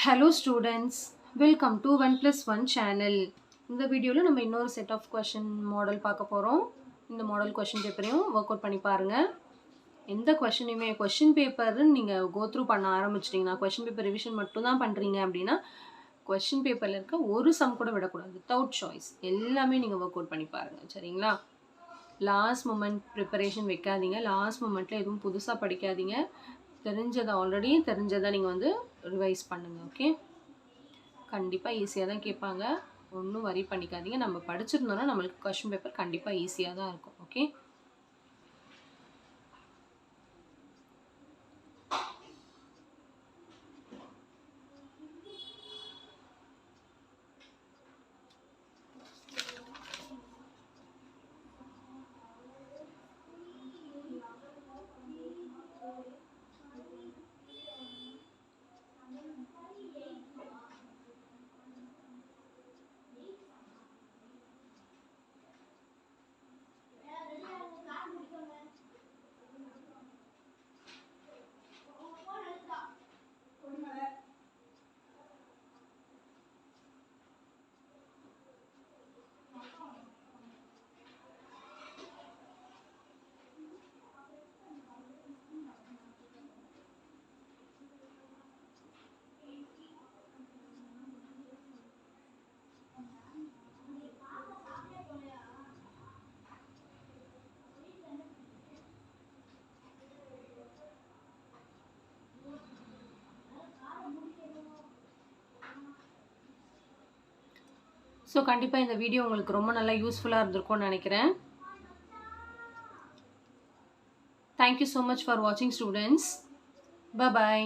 Hello students, welcome to 1+1 channel. இந்த வீடியோவில் நம்ம இன்னொரு செட் ஆஃப் கொஷின் மாடல் பார்க்க போகிறோம். இந்த மாடல் கொஷின் பேப்பரையும் ஒர்க் அவுட் பண்ணி பாருங்கள். எந்த கொஷினுமே கொஷின் பேப்பர்னு நீங்கள் கோ த்ரூ பண்ண ஆரம்பிச்சிட்டிங்கன்னா, கொஷின் பேப்பர் ரிவிஷன் மட்டும் தான் பண்ணுறீங்க அப்படின்னா கொஷின் பேப்பரில் இருக்க ஒரு சம் கூட விடக்கூடாது. வித்தவுட் சாய்ஸ் எல்லாமே நீங்கள் ஒர்க் அவுட் பண்ணி பாருங்கள், சரிங்களா? லாஸ்ட் மொமெண்ட் ப்ரிப்பரேஷன் வைக்காதீங்க. லாஸ்ட் மொமெண்ட்டில் எதுவும் புதுசாக படிக்காதீங்க. ஆல்ரெடி தெரிஞ்சதை நீங்கள் வந்து ரிவைஸ் பண்ணுங்கள். ஓகே, கண்டிப்பாக ஈஸியாக தான் கேட்பாங்க. ஒன்றும் வரி பண்ணிக்காதீங்க. நம்ம படிச்சிருந்தோன்னா நம்மளுக்கு கொஷின் பேப்பர் கண்டிப்பாக ஈஸியாக தான் இருக்கும். ஓகே, ஸோ கண்டிப்பாக இந்த வீடியோ உங்களுக்கு ரொம்ப நல்லா யூஸ்ஃபுல்லாக இருந்திருக்கும்னு நினைக்கிறேன். தேங்க்யூ ஸோ மச் ஃபார் வாட்சிங் ஸ்டூடெண்ட்ஸ். Bye bye.